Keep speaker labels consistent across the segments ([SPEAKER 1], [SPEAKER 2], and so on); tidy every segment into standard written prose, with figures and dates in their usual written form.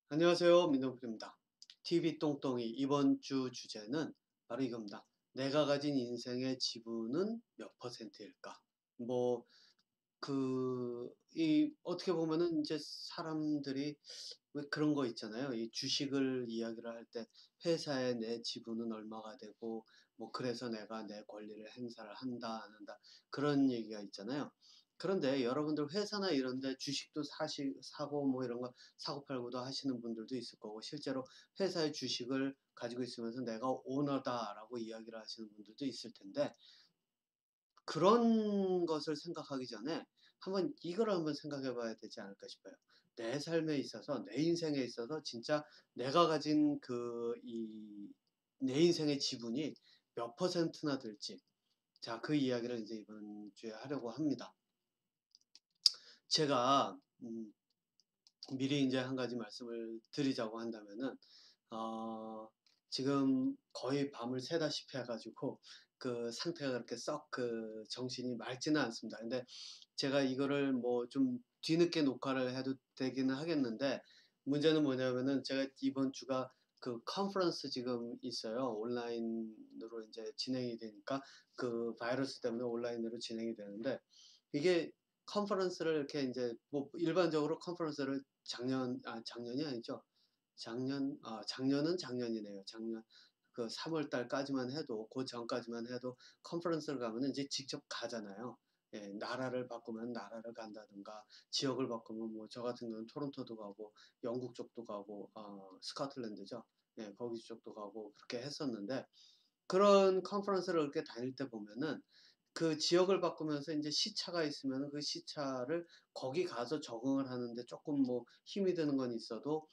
[SPEAKER 1] 안녕하세요. 민동필입니다. TV 똥똥이 이번 주 주제는 바로 이겁니다. 내가 가진 인생의 지분은 몇 퍼센트일까? 뭐, 어떻게 보면은 이제 사람들이 왜 그런 거 있잖아요. 이 주식을 이야기를 할 때 회사에 내 지분은 얼마가 되고, 뭐, 그래서 내가 내 권리를 행사를 한다, 안 한다. 그런 얘기가 있잖아요. 그런데 여러분들 회사나 이런 데 주식도 사고 뭐 이런 거 사고 팔고도 하시는 분들도 있을 거고, 실제로 회사의 주식을 가지고 있으면서 내가 오너다라고 이야기를 하시는 분들도 있을 텐데, 그런 것을 생각하기 전에 한번 이걸 한번 생각해 봐야 되지 않을까 싶어요. 내 삶에 있어서, 내 인생에 있어서 진짜 내가 가진 내 인생의 지분이 몇 퍼센트나 될지. 자, 그 이야기를 이제 이번 주에 하려고 합니다. 제가, 미리 이제 한 가지 말씀을 드리자고 한다면은, 어, 지금 거의 밤을 새다시피 해가지고 그 상태가 그렇게 썩 그 정신이 맑지는 않습니다. 근데 제가 이거를 뭐 좀 뒤늦게 녹화를 해도 되기는 하겠는데, 문제는 뭐냐면은 제가 이번 주가 그 컨퍼런스 지금 있어요. 온라인으로 이제 진행이 되니까 그 바이러스 때문에 온라인으로 진행이 되는데, 이게 컨퍼런스를 이렇게 이제 뭐 일반적으로 컨퍼런스를 작년이 아니죠. 작년은 작년이네요. 작년 그 3월 달까지만 해도, 그 전까지만 해도 컨퍼런스를 가면은 이제 직접 가잖아요. 예, 나라를 바꾸면 나라를 간다든가, 지역을 바꾸면 뭐 저 같은 경우는 토론토도 가고, 영국 쪽도 가고, 스코틀랜드죠. 예, 거기 쪽도 가고 그렇게 했었는데, 그런 컨퍼런스를 이렇게 다닐 때 보면은 그 지역을 바꾸면서 이제 시차가 있으면 그 시차를 거기 가서 적응을 하는데 조금 뭐 힘이 드는 건 있어도,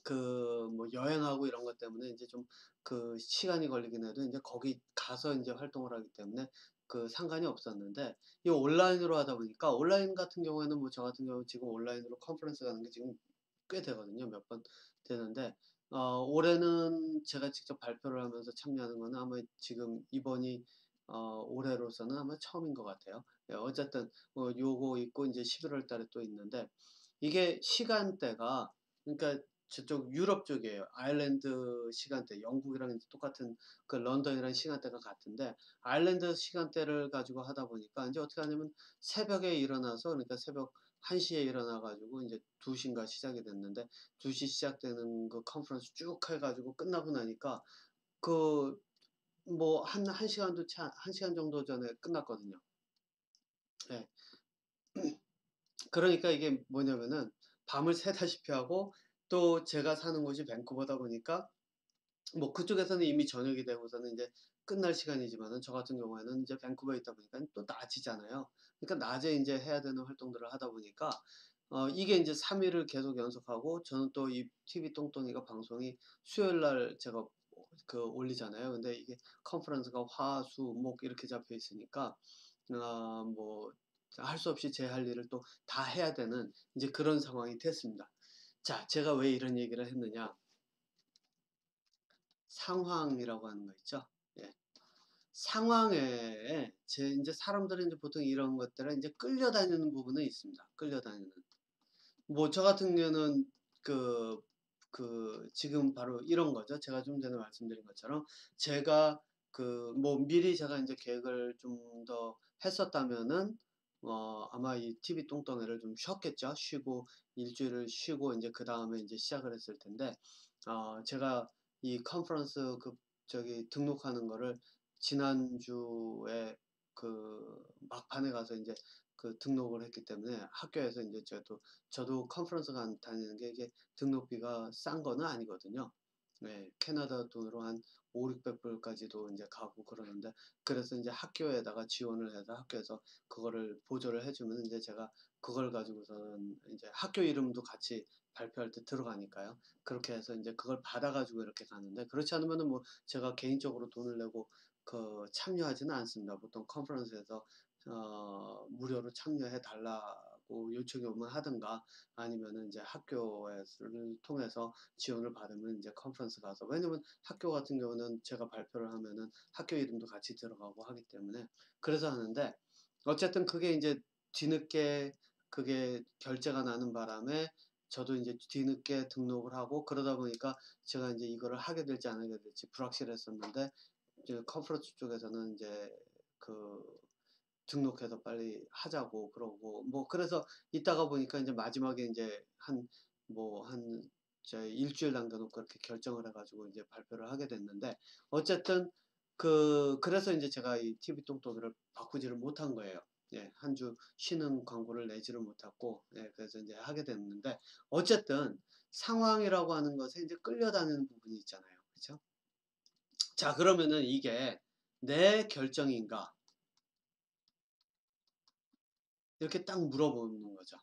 [SPEAKER 1] 그 뭐 여행하고 이런 것 때문에 이제 좀 그 시간이 걸리긴 해도 이제 거기 가서 이제 활동을 하기 때문에 그 상관이 없었는데, 이 온라인으로 하다 보니까, 온라인 같은 경우에는 뭐 저 같은 경우 지금 온라인으로 컨퍼런스 가는 게 지금 꽤 되거든요. 몇 번 되는데, 올해는 제가 직접 발표를 하면서 참여하는 거는 아마 지금 이번이 올해로서는 아마 처음인 것 같아요. 예, 어쨌든 요거 있고 이제 11월 달에 또 있는데, 이게 시간대가, 그러니까 저쪽 유럽 쪽이에요. 아일랜드 시간대, 영국이랑 똑같은 그 런던이랑 시간대가 같은데, 아일랜드 시간대를 가지고 하다 보니까 이제 어떻게 하냐면 새벽에 일어나서, 그러니까 새벽 1시에 일어나 가지고 이제 2시인가 시작이 됐는데, 2시 시작되는 그 컨퍼런스 쭉 해가지고 끝나고 나니까 그 뭐 한 시간도 한 시간 정도 전에 끝났거든요. 예. 그러니까 이게 뭐냐면은 밤을 새다시피 하고, 또 제가 사는 곳이 밴쿠버다 보니까 뭐 그쪽에서는 이미 저녁이 되고서는 이제 끝날 시간이지만은, 저 같은 경우에는 이제 밴쿠버에 있다 보니까 또 낮이잖아요. 그러니까 낮에 이제 해야 되는 활동들을 하다 보니까 이게 이제 3일을 계속 연속하고, 저는 또 이 TV 똥똥이가 방송이 수요일 날 제가 그 올리잖아요. 근데 이게 컨퍼런스가 화, 수, 목 이렇게 잡혀 있으니까 뭐 할 수 없이 제 할 일을 또 다 해야 되는 이제 그런 상황이 됐습니다. 자, 제가 왜 이런 얘기를 했느냐? 상황이라고 하는 거 있죠. 예. 상황에 이제 사람들은 이제 보통 이런 것들에 이제 끌려다니는 부분은 있습니다. 끌려다니는. 뭐 저 같은 경우는 그 지금 바로 이런 거죠. 제가 좀 전에 말씀드린 것처럼, 제가 그 뭐 미리 제가 이제 계획을 좀 더 했었다면은 아마 이 TV 똥덩이를 좀 쉬었겠죠. 쉬고 일주일을 쉬고 이제 그다음에 이제 시작을 했을 텐데, 제가 이 컨퍼런스 그 저기 등록하는 거를 지난주에 그 막판에 가서 이제 그 등록을 했기 때문에, 학교에서 이제 저도 컨퍼런스 다니는 게 이게 등록비가 싼 거는 아니거든요. 네, 캐나다 돈으로 한 5, 600불까지도 이제 가고 그러는데, 그래서 이제 학교에다가 지원을 해서 학교에서 그거를 보조를 해주면 이제 제가 그걸 가지고서는 이제 학교 이름도 같이 발표할 때 들어가니까요. 그렇게 해서 이제 그걸 받아가지고 이렇게 가는데, 그렇지 않으면은 뭐 제가 개인적으로 돈을 내고 그 참여하지는 않습니다. 보통 컨퍼런스에서 무료로 참여해 달라고 요청이 오면 하든가, 아니면은 이제 학교를 통해서 지원을 받으면 이제 컨퍼런스 가서, 왜냐면 학교 같은 경우는 제가 발표를 하면은 학교 이름도 같이 들어가고 하기 때문에 그래서 하는데, 어쨌든 그게 이제 뒤늦게 그게 결제가 나는 바람에 저도 이제 뒤늦게 등록을 하고 그러다 보니까 제가 이제 이거를 하게 될지 안 하게 될지 불확실했었는데 이제 컨퍼런스 쪽에서는 이제 그 등록해서 빨리 하자고 그러고 뭐 그래서 있다가 보니까 이제 마지막에 이제 한 저 일주일 남겨놓고 그렇게 결정을 해가지고 이제 발표를 하게 됐는데 어쨌든 그래서 이제 제가 이 TV 똥똥이를 바꾸지를 못한 거예요. 예, 한 주 쉬는 광고를 내지를 못했고, 예, 그래서 이제 하게 됐는데 어쨌든 상황이라고 하는 것에 이제 끌려다니는 부분이 있잖아요. 그렇죠? 자, 그러면은 이게 내 결정인가? 이렇게 딱 물어보는 거죠.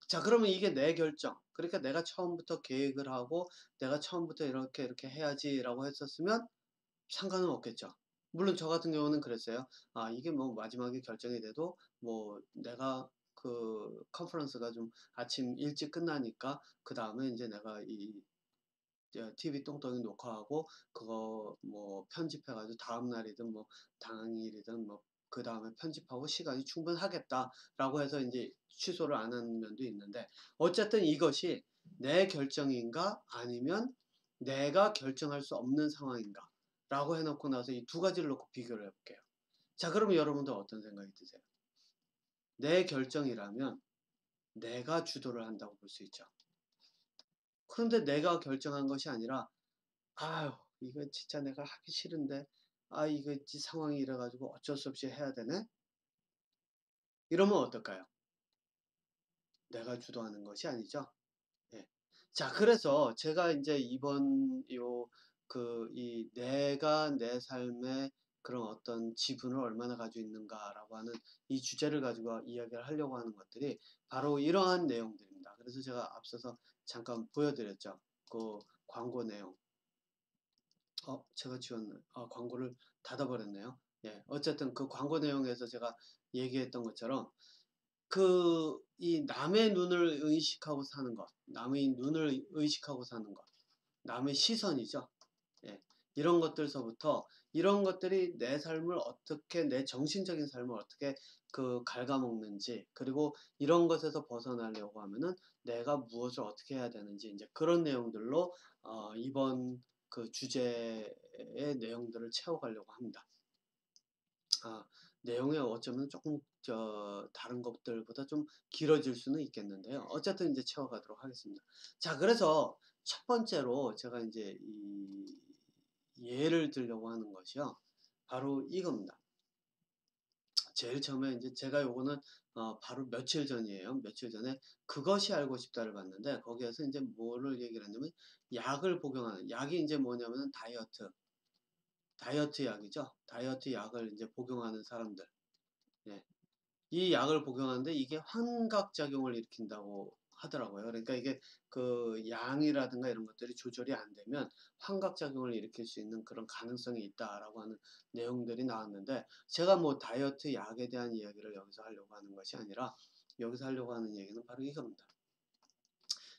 [SPEAKER 1] 자, 그러면 이게 내 결정. 그러니까 내가 처음부터 계획을 하고 내가 처음부터 이렇게 이렇게 해야지라고 했었으면 상관은 없겠죠. 물론 저 같은 경우는 그랬어요. 아, 이게 뭐 마지막에 결정이 돼도 뭐 내가 그 컨퍼런스가 좀 아침 일찍 끝나니까 그 다음에 이제 내가 이 TV 똥똥이 녹화하고 그거 뭐 편집해가지고 다음 날이든 뭐 당일이든 뭐 그 다음에 편집하고 시간이 충분하겠다라고 해서 이제 취소를 안 하는 면도 있는데 어쨌든 이것이 내 결정인가 아니면 내가 결정할 수 없는 상황인가 라고 해놓고 나서 이 두 가지를 놓고 비교를 해볼게요. 자, 그러면 여러분들 어떤 생각이 드세요? 내 결정이라면 내가 주도를 한다고 볼 수 있죠. 그런데 내가 결정한 것이 아니라 아유, 이거 진짜 내가 하기 싫은데, 아, 이거 상황이 이래가지고 어쩔 수 없이 해야 되네? 이러면 어떨까요? 내가 주도하는 것이 아니죠. 예. 자, 그래서 제가 이제 이번 내가 내 삶의 그런 어떤 지분을 얼마나 가지고 있는가라고 하는 이 주제를 가지고 이야기를 하려고 하는 것들이 바로 이러한 내용들입니다. 그래서 제가 앞서서 잠깐 보여드렸죠. 그 광고 내용. 제가 지웠네. 광고를 닫아버렸네요. 예, 어쨌든 그 광고 내용에서 제가 얘기했던 것처럼 이 남의 눈을 의식하고 사는 것, 남의 눈을 의식하고 사는 것, 남의 시선이죠. 예, 이런 것들서부터 이런 것들이 내 삶을 어떻게 내 정신적인 삶을 어떻게 갉아먹는지 그리고 이런 것에서 벗어나려고 하면은 내가 무엇을 어떻게 해야 되는지 이제 그런 내용들로 이번 그 주제의 내용들을 채워가려고 합니다. 내용이 어쩌면 조금 다른 것들보다 좀 길어질 수는 있겠는데요. 어쨌든 이제 채워가도록 하겠습니다. 자, 그래서 첫 번째로 제가 이제 이 예를 들려고 하는 것이요. 바로 이겁니다. 제일 처음에 이제 제가 요거는 바로 며칠 전이에요. 며칠 전에 그것이 알고 싶다를 봤는데 거기에서 이제 뭐를 얘기를 했냐면 약을 복용하는 약이 이제 뭐냐면 다이어트 약이죠. 다이어트 약을 이제 복용하는 사람들. 예. 이 약을 복용하는데 이게 환각작용을 일으킨다고 하더라고요. 그러니까 이게 그 양이라든가 이런 것들이 조절이 안 되면 환각작용을 일으킬 수 있는 그런 가능성이 있다라고 하는 내용들이 나왔는데 제가 뭐 다이어트 약에 대한 이야기를 여기서 하려고 하는 것이 아니라 여기서 하려고 하는 얘기는 바로 이겁니다.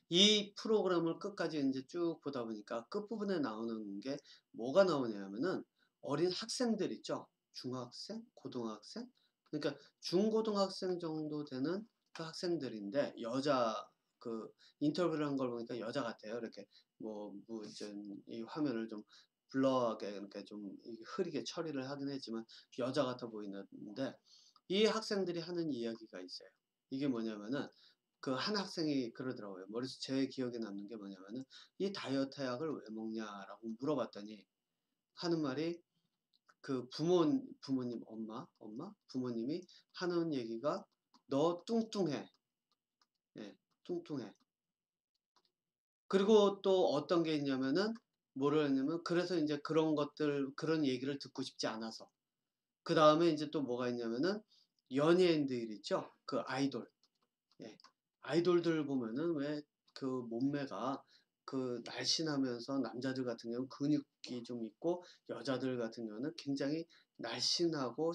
[SPEAKER 1] 이 프로그램을 끝까지 이제 쭉 보다 보니까 끝부분에 나오는 게 뭐가 나오냐면은 어린 학생들 있죠. 중학생, 고등학생. 그러니까 중고등학생 정도 되는 그 학생들인데 인터뷰를 한 걸 보니까 여자 같아요. 이렇게 이 화면을 좀 블러하게 이렇게 좀 흐리게 처리를 하긴 했지만 여자 같아 보이는데 이 학생들이 하는 이야기가 있어요. 이게 뭐냐면은 그 한 학생이 그러더라고요. 머릿속 제 기억에 남는 게 뭐냐면은 이 다이어트 약을 왜 먹냐라고 물어봤더니 하는 말이 그 부모님 부모님이 하는 얘기가 너 뚱뚱해. 예, 뚱뚱해. 그리고 또 어떤 게 있냐면은 뭐를 했냐면 그래서 이제 그런 얘기를 듣고 싶지 않아서 그 다음에 이제 또 뭐가 있냐면은 연예인들 있죠. 그 아이돌. 예. 아이돌들 보면은 왜 그 몸매가 날씬하면서 남자들 같은 경우는 근육이 좀 있고 여자들 같은 경우는 굉장히 날씬하고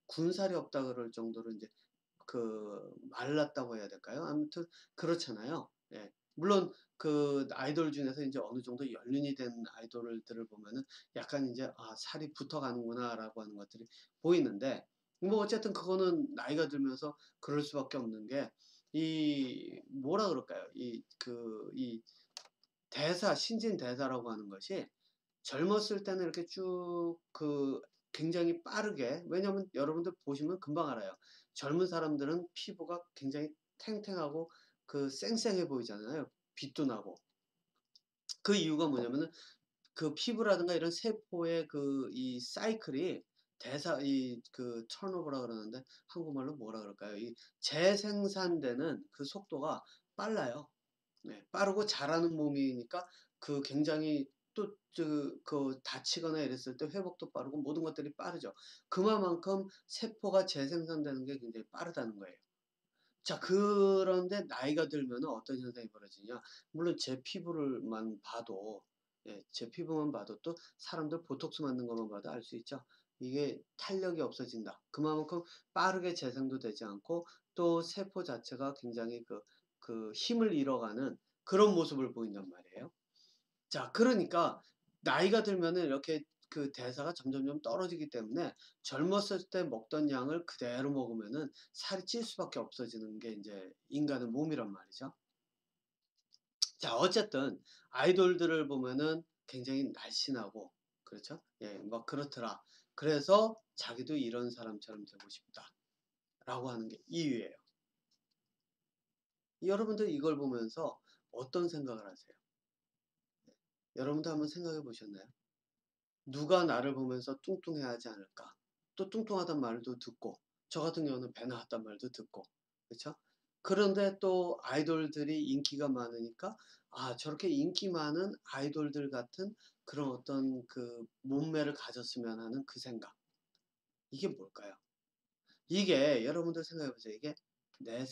[SPEAKER 1] 군살이 없다 그럴 정도로 이제 말랐다고 해야 될까요? 아무튼 그렇잖아요. 예. 물론 그 아이돌 중에서 이제 어느 정도 연륜이 된 아이돌들을 보면은 약간 이제 살이 붙어가는구나라고 하는 것들이 보이는데 뭐 어쨌든 그거는 나이가 들면서 그럴 수밖에 없는 게 이 뭐라 그럴까요? 이 대사, 신진대사라고 하는 것이 젊었을 때는 이렇게 쭉 굉장히 빠르게, 왜냐면 여러분들 보시면 금방 알아요. 젊은 사람들은 피부가 굉장히 탱탱하고 쌩쌩해 보이잖아요. 빛도 나고. 그 이유가 뭐냐면은 그 피부라든가 이런 세포의 이 사이클이 턴오버라 그러는데 한국말로 뭐라 그럴까요? 이 재생산되는 그 속도가 빨라요. 네, 빠르고 자라는 몸이니까 굉장히 또 다치거나 이랬을 때 회복도 빠르고 모든 것들이 빠르죠. 그만큼 세포가 재생산되는 게 굉장히 빠르다는 거예요. 자, 그런데 나이가 들면 어떤 현상이 벌어지냐? 물론 제 피부를만 봐도, 예, 제 피부만 봐도 또 사람들 보톡스 맞는 것만 봐도 알 수 있죠. 이게 탄력이 없어진다. 그만큼 빠르게 재생도 되지 않고 또 세포 자체가 굉장히 힘을 잃어가는 그런 모습을 보인단 말이에요. 자, 그러니까 나이가 들면은 이렇게 대사가 점점점 떨어지기 때문에 젊었을 때 먹던 양을 그대로 먹으면은 살이 찔 수밖에 없어지는 게 이제 인간의 몸이란 말이죠. 자, 어쨌든 아이돌들을 보면은 굉장히 날씬하고, 그렇죠? 예, 막 그렇더라. 그래서 자기도 이런 사람처럼 되고 싶다라고 하는 게 이유예요. 여러분들 이걸 보면서 어떤 생각을 하세요? 여러분도 한번 생각해 보셨나요? 누가 나를 보면서 뚱뚱해야 하지 않을까? 또 뚱뚱하단 말도 듣고, 저 같은 경우는 배 나왔단 말도 듣고, 그렇죠? 그런데 또 아이돌들이 인기가 많으니까, 아, 저렇게 인기 많은 아이돌들 같은 그런 어떤 몸매를 가졌으면 하는 그 생각. 이게 뭘까요? 이게 여러분들 생각해 보세요. 이게 내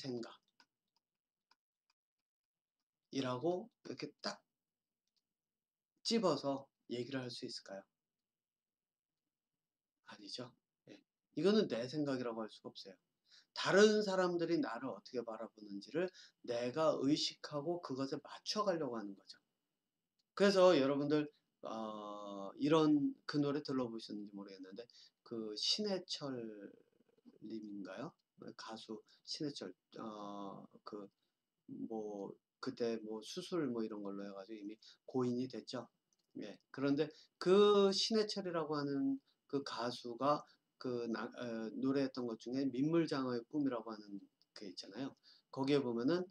[SPEAKER 1] 생각이라고 이렇게 딱 집어서 얘기를 할 수 있을까요? 아니죠. 예. 이거는 내 생각이라고 할 수가 없어요. 다른 사람들이 나를 어떻게 바라보는지를 내가 의식하고 그것에 맞춰가려고 하는 거죠. 그래서 여러분들 이런 노래 들어보셨는지 모르겠는데 신해철 님인가요? 가수 신해철 뭐 그때 뭐 수술 뭐 이런 걸로 해가지고 이미 고인이 됐죠. 예. 그런데 신해철이라고 하는 가수가 노래했던 것 중에 민물장어의 꿈이라고 하는 게 있잖아요. 거기에 보면은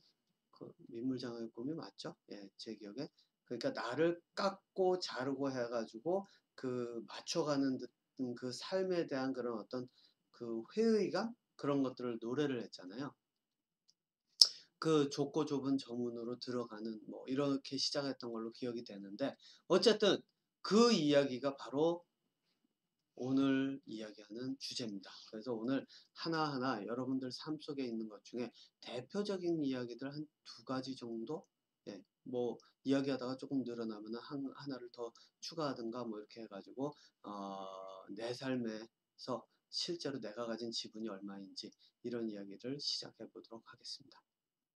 [SPEAKER 1] 민물장어의 꿈이 맞죠? 예, 제 기억에. 그러니까 나를 깎고 자르고 해가지고 맞춰가는 삶에 대한 그런 어떤 회의감 그런 것들을 노래를 했잖아요. 좁고 좁은 정문으로 들어가는 뭐 이렇게 시작했던 걸로 기억이 되는데 어쨌든 그 이야기가 바로 오늘 이야기하는 주제입니다. 그래서 오늘 하나하나 여러분들 삶 속에 있는 것 중에 대표적인 이야기들 한 두 가지 정도, 예, 뭐 이야기하다가 조금 늘어나면 하나를 더 추가하든가 뭐 이렇게 해가지고 내 삶에서 실제로 내가 가진 지분이 얼마인지 이런 이야기를 시작해 보도록 하겠습니다.